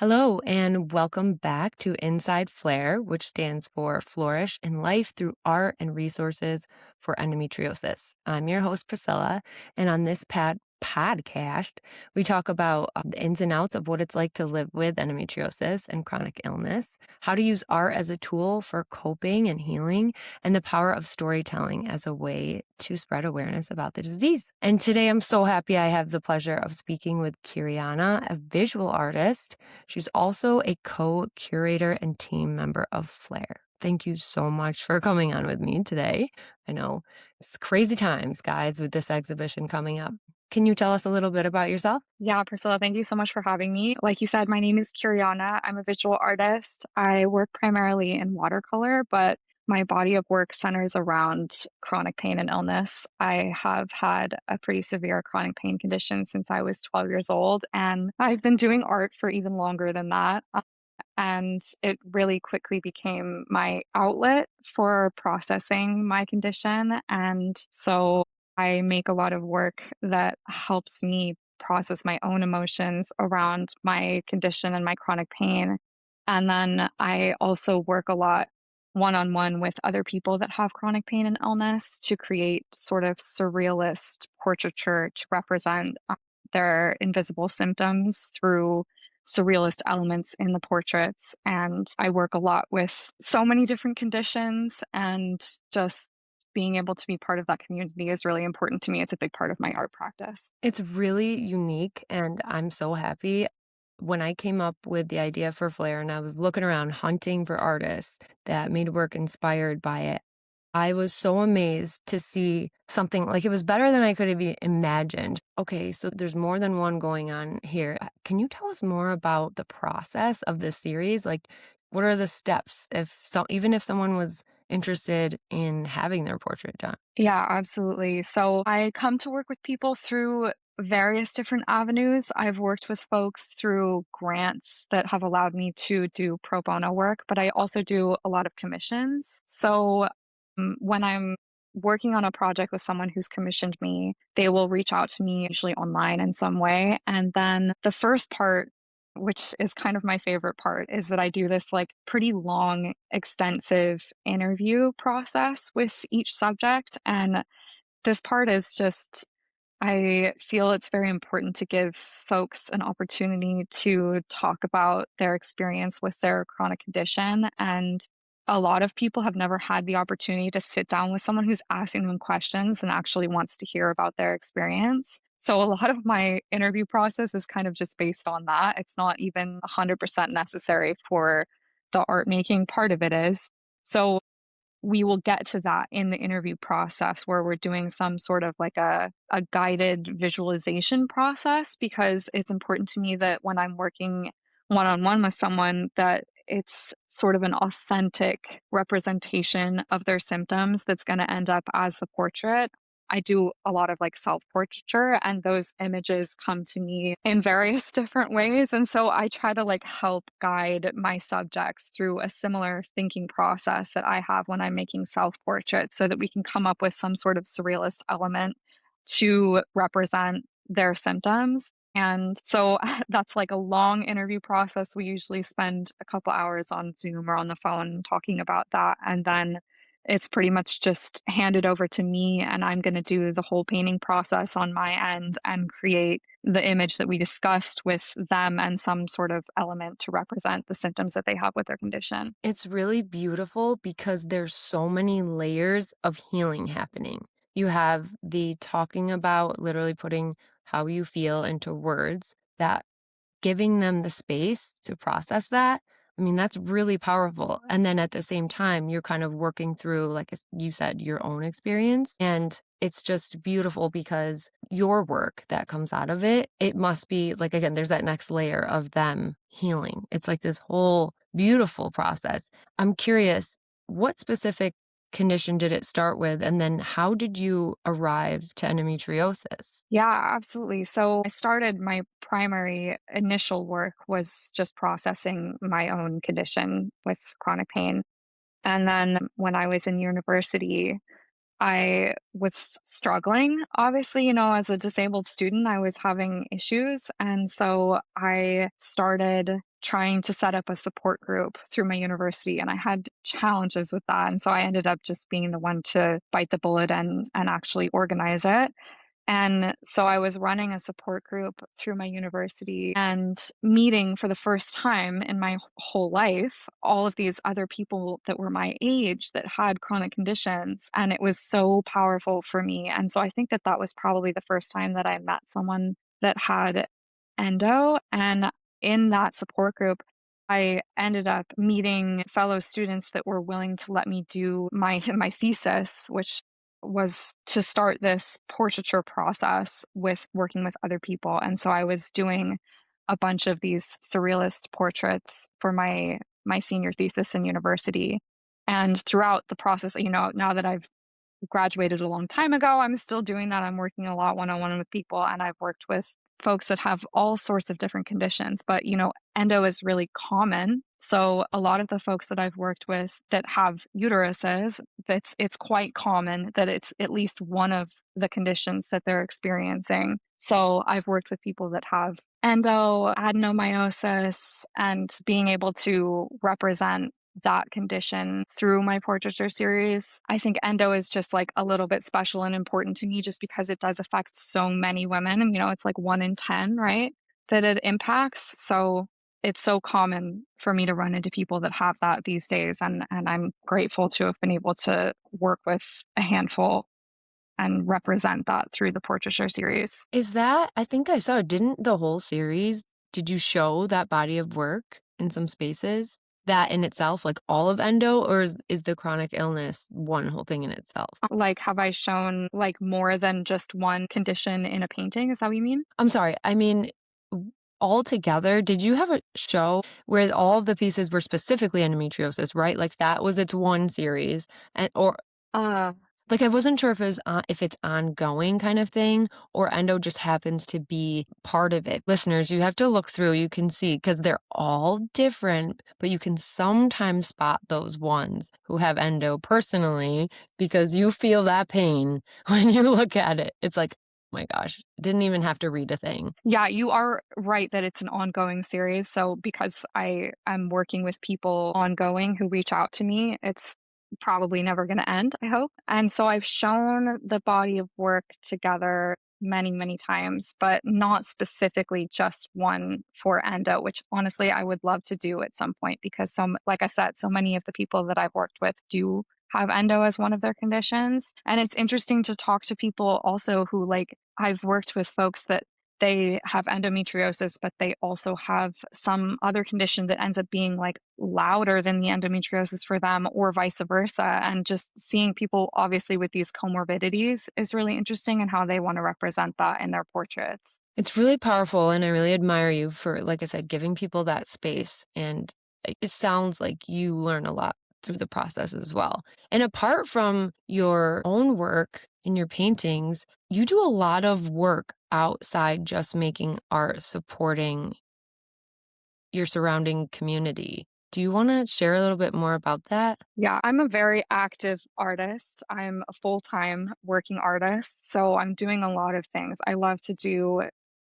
Hello, and welcome back to Inside Flair, which stands for Flourish in Life Through Art and Resources for Endometriosis. I'm your host, Priscilla, and on this podcast, we talk about the ins and outs of what it's like to live with endometriosis and chronic illness, how to use art as a tool for coping and healing, and the power of storytelling as a way to spread awareness about the disease. And today I'm so happy I have the pleasure of speaking with Kiriana, a visual artist. She's also a co-curator and team member of Flair. Thank you so much for coming on with me today. I know it's crazy times, guys, with this exhibition coming up. Can you tell us a little bit about yourself? Yeah, Priscilla, thank you so much for having me. Like you said, my name is Kiriana. I'm a visual artist. I work primarily in watercolor, but my body of work centers around chronic pain and illness. I have had a pretty severe chronic pain condition since I was 12 years old, and I've been doing art for even longer than that. And it really quickly became my outlet for processing my condition. And so I make a lot of work that helps me process my own emotions around my condition and my chronic pain. And then I also work a lot one on one with other people that have chronic pain and illness to create sort of surrealist portraiture to represent their invisible symptoms through surrealist elements in the portraits. And I work a lot with so many different conditions, and just being able to be part of that community is really important to me. It's a big part of my art practice. It's really unique, and I'm so happy. When I came up with the idea for Flair and I was looking around hunting for artists that made work inspired by it, I was so amazed to see something like it was better than I could have imagined. Okay, so there's more than one going on here. Can you tell us more about the process of this series? Like, what are the steps even if someone was interested in having their portrait done? Yeah, absolutely. So I come to work with people through various different avenues. I've worked with folks through grants that have allowed me to do pro bono work, but I also do a lot of commissions. So when I'm working on a project with someone who's commissioned me, they will reach out to me, usually online in some way. And then the first part, which is kind of my favorite part, is that I do this like pretty long, extensive interview process with each subject. And this part is just, I feel it's very important to give folks an opportunity to talk about their experience with their chronic condition. And a lot of people have never had the opportunity to sit down with someone who's asking them questions and actually wants to hear about their experience. So a lot of my interview process is kind of just based on that. It's not even 100% necessary for the art making part of it is. So we will get to that in the interview process where we're doing some sort of like a guided visualization process, because it's important to me that when I'm working one on one with someone that it's sort of an authentic representation of their symptoms that's going to end up as the portrait. I do a lot of like self portraiture, and those images come to me in various different ways. And so I try to like help guide my subjects through a similar thinking process that I have when I'm making self portraits so that we can come up with some sort of surrealist element to represent their symptoms. And so that's like a long interview process. We usually spend a couple hours on Zoom or on the phone talking about that. And then it's pretty much just handed over to me, and I'm going to do the whole painting process on my end and create the image that we discussed with them and some sort of element to represent the symptoms that they have with their condition. It's really beautiful because there's so many layers of healing happening. You have the talking about literally putting how you feel into words, that giving them the space to process that. I mean, that's really powerful. And then at the same time, you're kind of working through, like you said, your own experience. And it's just beautiful because your work that comes out of it, it must be like, again, there's that next layer of them healing. It's like this whole beautiful process. I'm curious, what specific condition did it start with? And then how did you arrive to endometriosis? Yeah, absolutely. So I started my primary initial work was just processing my own condition with chronic pain. And then when I was in university, I was struggling. Obviously, as a disabled student, I was having issues. And so I started trying to set up a support group through my university. And I had challenges with that. And so I ended up just being the one to bite the bullet and actually organize it. And so I was running a support group through my university and meeting for the first time in my whole life all of these other people that were my age that had chronic conditions. And it was so powerful for me. And so I think that that was probably the first time that I met someone that had endo. And in that support group, I ended up meeting fellow students that were willing to let me do my thesis, which was to start this portraiture process with working with other people. And so I was doing a bunch of these surrealist portraits for my senior thesis in university. And throughout the process, now that I've graduated a long time ago. I'm still doing that. I'm working a lot one-on-one with people, and I've worked with folks that have all sorts of different conditions, but, endo is really common. So a lot of the folks that I've worked with that have uteruses, it's quite common that it's at least one of the conditions that they're experiencing. So I've worked with people that have endo, adenomyosis, and being able to represent that condition through my portraiture series. I think endo is just like a little bit special and important to me just because it does affect so many women. And, it's like 1 in 10, right? That it impacts. So it's so common for me to run into people that have that these days. And I'm grateful to have been able to work with a handful and represent that through the portraiture series. Is that I think I saw, didn't the whole series did you show that body of work in some spaces? That in itself, like all of endo, or is the chronic illness one whole thing in itself? Like, have I shown like more than just one condition in a painting? Is that what you mean? I'm sorry, I mean, w altogether, did you have a show where all of the pieces were specifically endometriosis, right? Like, that was its one series, and or Uh, like, I wasn't sure if it's ongoing kind of thing or endo just happens to be part of it. Listeners, you have to look through, you can see because 'cause they're all different, but you can sometimes spot those ones who have endo personally because you feel that pain when you look at it. It's like, "Oh my gosh, didn't even have to read a thing." Yeah, you are right that it's an ongoing series. So because I am working with people ongoing who reach out to me, it's probably never going to end, I hope. And so I've shown the body of work together many, many times, but not specifically just one for endo, which honestly I would love to do at some point because like I said, so many of the people that I've worked with do have endo as one of their conditions. And it's interesting to talk to people also who like I've worked with folks that they have endometriosis, but they also have some other condition that ends up being like louder than the endometriosis for them, or vice versa. And just seeing people obviously with these comorbidities is really interesting and how they want to represent that in their portraits. It's really powerful, and I really admire you for, like I said, giving people that space, and it sounds like you learn a lot through the process as well. And apart from your own work in your paintings, you do a lot of work outside just making art, supporting your surrounding community. Do you wanna share a little bit more about that? Yeah, I'm a very active artist. I'm a full time working artist. So I'm doing a lot of things. I love to do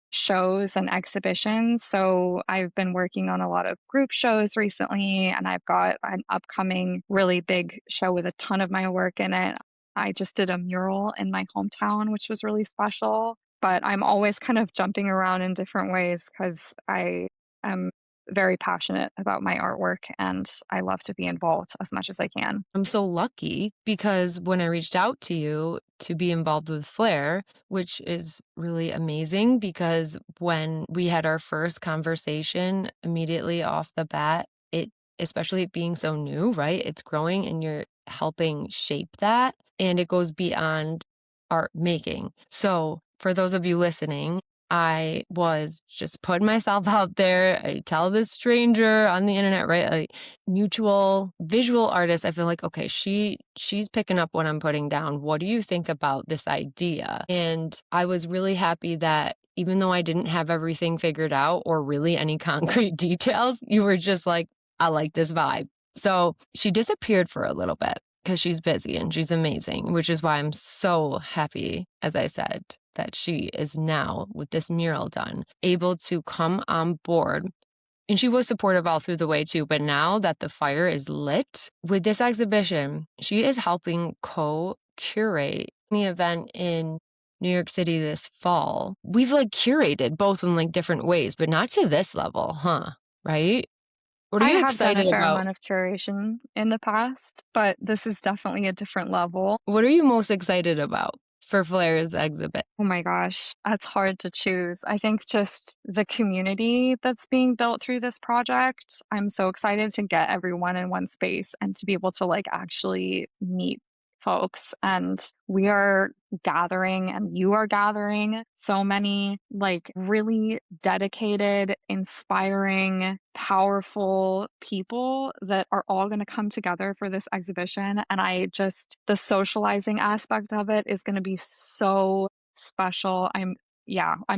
shows and exhibitions. So I've been working on a lot of group shows recently, and I've got an upcoming really big show with a ton of my work in it. I just did a mural in my hometown, which was really special. But I'm always kind of jumping around in different ways because I am very passionate about my artwork and I love to be involved as much as I can. I'm so lucky because when I reached out to you to be involved with Flair, which is really amazing because when we had our first conversation immediately off the bat, especially it being so new, right? It's growing and you're helping shape that. And it goes beyond art making. So for those of you listening, I was just putting myself out there. I tell this stranger on the internet, right? Like, mutual visual artist, I feel like, okay, she's picking up what I'm putting down. What do you think about this idea? And I was really happy that even though I didn't have everything figured out or really any concrete details, you were just like, I like this vibe. So she disappeared for a little bit. because she's busy and she's amazing, which is why I'm so happy, as I said, that she is now, with this mural done, able to come on board. And she was supportive all through the way too. But now that the fire is lit with this exhibition, she is helping co-curate the event in New York City this fall. We've like curated both in like different ways, but not to this level, huh? Right? What are I you have done a excited fair about? amount of curation in the past, but this is definitely a different level. What are you most excited about for Flair's exhibit? Oh my gosh, that's hard to choose. I think just the community that's being built through this project. I'm so excited to get everyone in one space and to be able to like actually meet folks. And we are gathering, and you are gathering so many like really dedicated, inspiring, powerful people that are all going to come together for this exhibition. And the socializing aspect of it is going to be so special. I'm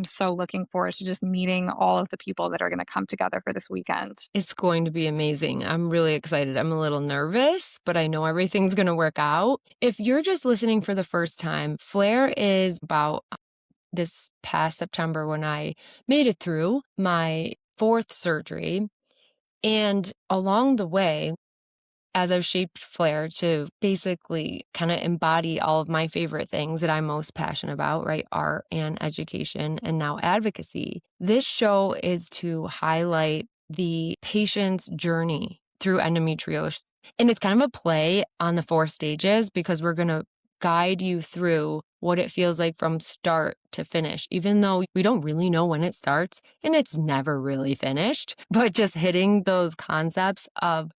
so looking forward to just meeting all of the people that are gonna come together for this weekend. It's going to be amazing. I'm really excited. I'm a little nervous, but I know everything's going to work out. If you're just listening for the first time, Flair is about this past September when I made it through my fourth surgery. And along the way, as I've shaped Flair to basically kind of embody all of my favorite things that I'm most passionate about, right? Art and education and now advocacy. This show is to highlight the patient's journey through endometriosis. And it's kind of a play on the 4 stages because we're going to guide you through what it feels like from start to finish, even though we don't really know when it starts and it's never really finished, but just hitting those concepts of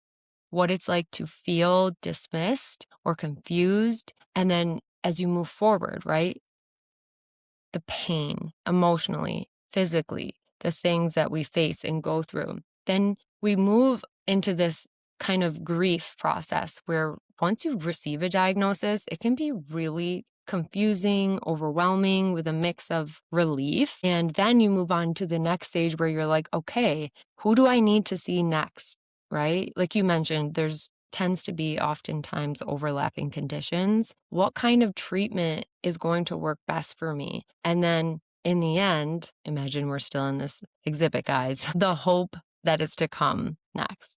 what it's like to feel dismissed or confused. And then as you move forward, right? The pain emotionally, physically, the things that we face and go through. Then we move into this kind of grief process where once you receive a diagnosis, it can be really confusing, overwhelming with a mix of relief. And then you move on to the next stage where you're like, okay, who do I need to see next? Right? Like you mentioned, there's tends to be oftentimes overlapping conditions. What kind of treatment is going to work best for me? And then in the end, imagine we're still in this exhibit, guys, the hope that is to come next.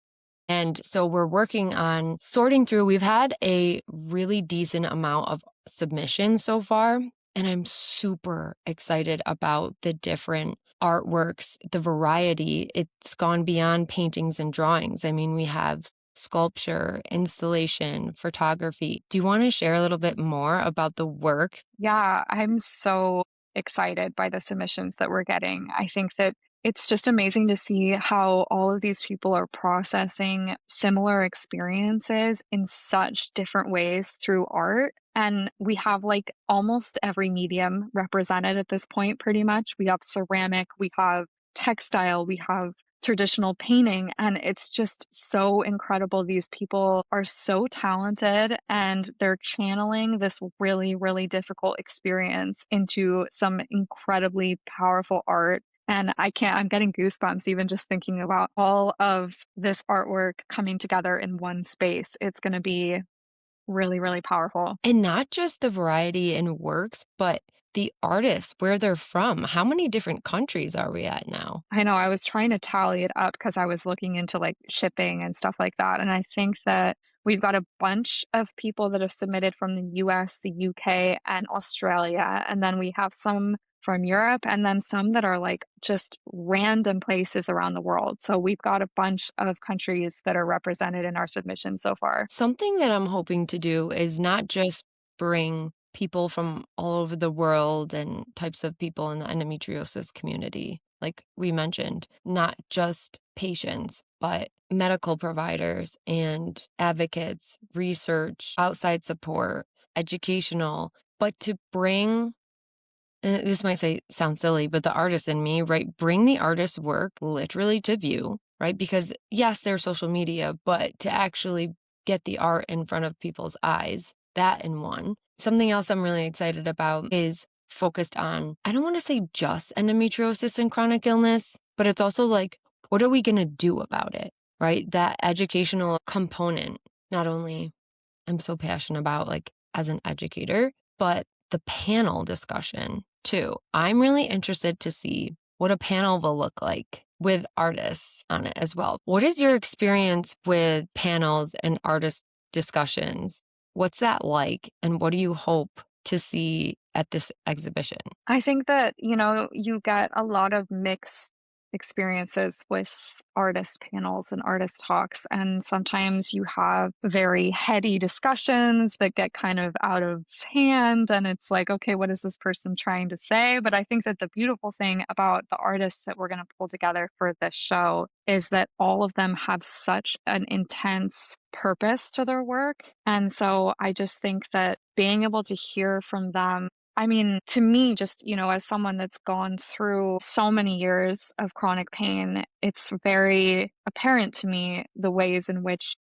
And so we're working on sorting through. We've had a really decent amount of submissions so far, and I'm super excited about the different artworks, the variety. It's gone beyond paintings and drawings. I mean, we have sculpture, installation, photography. Do you want to share a little bit more about the work? Yeah, I'm so excited by the submissions that we're getting. I think that it's just amazing to see how all of these people are processing similar experiences in such different ways through art. And we have like almost every medium represented at this point, pretty much. We have ceramic, we have textile, we have traditional painting, and it's just so incredible. These people are so talented, and they're channeling this really, really difficult experience into some incredibly powerful art. And I'm getting goosebumps even just thinking about all of this artwork coming together in one space. It's going to be really, really powerful. And not just the variety in works, but the artists, where they're from. How many different countries are we at now? I know, I was trying to tally it up because I was looking into, like, shipping and stuff like that, and I think that we've got a bunch of people that have submitted from the US, the UK, and Australia, and then we have some from Europe, and then some that are, like, just random places around the world, so we've got a bunch of countries that are represented in our submission so far. Something that I'm hoping to do is not just bring people from all over the world and types of people in the endometriosis community, like we mentioned, not just patients, but medical providers and advocates, research, outside support, educational, but to bring this might sound silly, but the artist in me, right? Bring the artist's work literally to view, right? Because yes, there's social media, but to actually get the art in front of people's eyes, that in one. Something else I'm really excited about is focused on, I don't want to say just endometriosis and chronic illness, but it's also like, what are we going to do about it, right? That educational component, not only am so passionate about, like, as an educator, but the panel discussion too. I'm really interested to see what a panel will look like with artists on it as well. What is your experience with panels and artist discussions? What's that like, and what do you hope to see at this exhibition? I think that, you get a lot of mixed experiences with artist panels and artist talks. And sometimes you have very heady discussions that get kind of out of hand. And it's like, okay, what is this person trying to say? But I think that the beautiful thing about the artists that we're going to pull together for this show is that all of them have such an intense purpose to their work. And so I just think that being able to hear from them, I mean, to me, just, as someone that's gone through so many years of chronic pain, it's very apparent to me the ways in which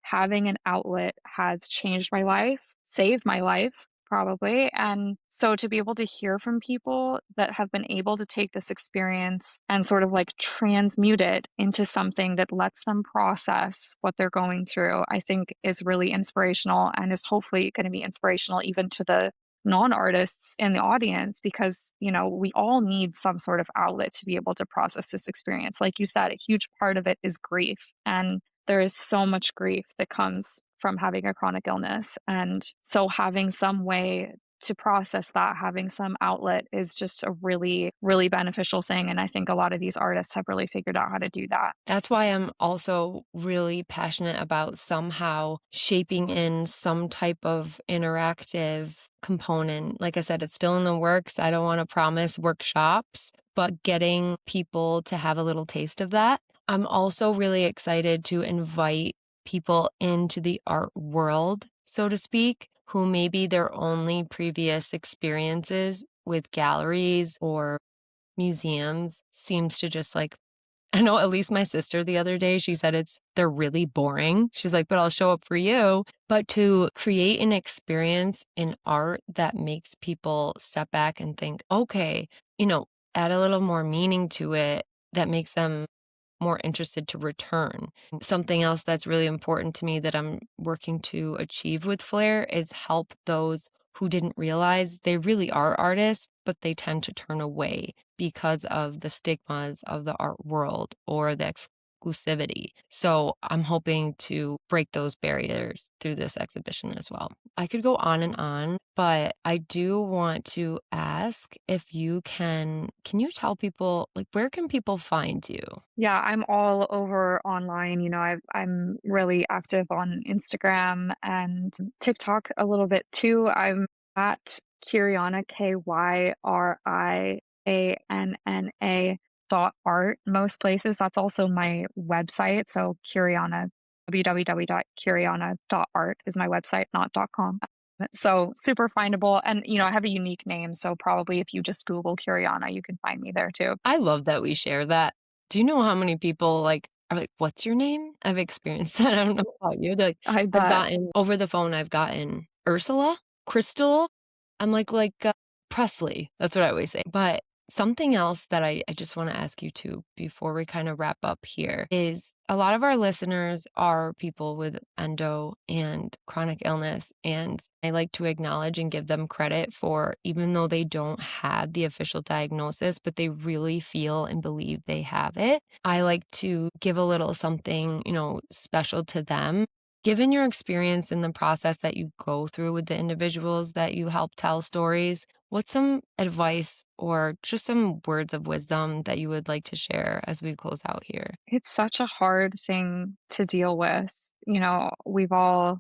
having an outlet has changed my life, saved my life, probably. And so to be able to hear from people that have been able to take this experience and sort of like transmute it into something that lets them process what they're going through, I think is really inspirational and is hopefully going to be inspirational even to the non-artists in the audience because we all need some sort of outlet to be able to process this experience. Like you said, a huge part of it is grief, and there is so much grief that comes from having a chronic illness. And so having some way to process that, having some outlet is just a really, really beneficial thing. And I think a lot of these artists have really figured out how to do that. That's why I'm also really passionate about somehow shaping in some type of interactive component. Like I said, it's still in the works. I don't want to promise workshops, but getting people to have a little taste of that. I'm also really excited to invite people into the art world, so to speak, who maybe their only previous experiences with galleries or museums seems to just like I know at least my sister the other day, she said they're really boring. She's like, "But I'll show up for you." But to create an experience in art that makes people step back and think, "Okay," add a little more meaning to it that makes them more interested to return. Something else that's really important to me that I'm working to achieve with Flair is help those who didn't realize they really are artists, but they tend to turn away because of the stigmas of the art world or the exclusivity. So I'm hoping to break those barriers through this exhibition as well. I could go on, but I do want to ask if can you tell people, like, where can people find you? Yeah, I'm all over online. I'm really active on Instagram and TikTok a little bit too. I'm at Kyriana, Kyanna most places. That's also my website. So Kyriana, www.kyriana.art is my website, not .com. So super findable. And, I have a unique name. So probably if you just Google Kyriana, you can find me there too. I love that we share that. Do you know how many people, like, are like, "What's your name?" I've experienced that. I don't know about you. Like, I I've bet. gotten over the phone, I've gotten Ursula, Crystal. I'm like, Presley. That's what I always say. But something else that I just wanna ask you too before we kinda wrap up here is a lot of our listeners are people with endo and chronic illness, and I like to acknowledge and give them credit for even though they don't have the official diagnosis, but they really feel and believe they have it. I like to give a little something, special to them. Given your experience in the process that you go through with the individuals that you help tell stories, what's some advice or just some words of wisdom that you would like to share as we close out here? It's such a hard thing to deal with. We've all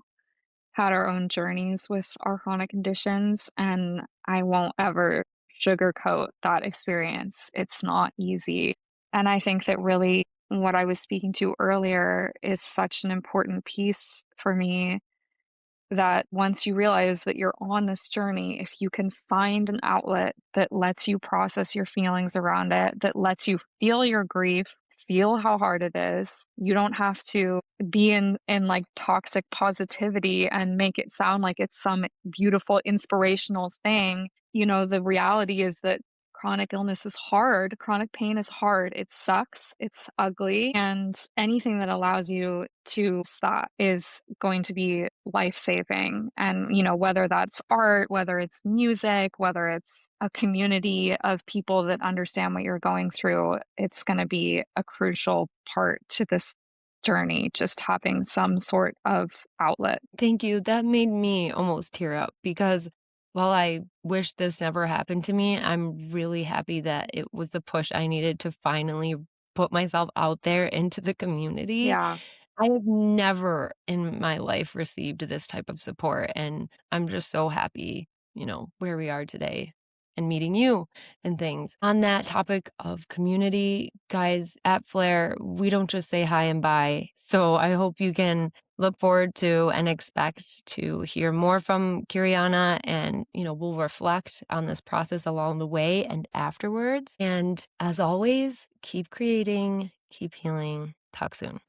had our own journeys with our chronic conditions, and I won't ever sugarcoat that experience. It's not easy. And I think that really what I was speaking to earlier is such an important piece for me that once you realize that you're on this journey, if you can find an outlet that lets you process your feelings around it, that lets you feel your grief, feel how hard it is, you don't have to be in like toxic positivity and make it sound like it's some beautiful inspirational thing. The reality is that chronic illness is hard. Chronic pain is hard. It sucks. It's ugly. And anything that allows you to stop is going to be life saving. And, whether that's art, whether it's music, whether it's a community of people that understand what you're going through, it's going to be a crucial part to this journey, just having some sort of outlet. Thank you. That made me almost tear up because while I wish this never happened to me, I'm really happy that it was the push I needed to finally put myself out there into the community. Yeah. I have never in my life received this type of support, and I'm just so happy, where we are today and meeting you and things. On that topic of community, guys, at Flair, we don't just say hi and bye. So I hope you can look forward to and expect to hear more from Kiriana, and, we'll reflect on this process along the way and afterwards. And as always, keep creating, keep healing. Talk soon.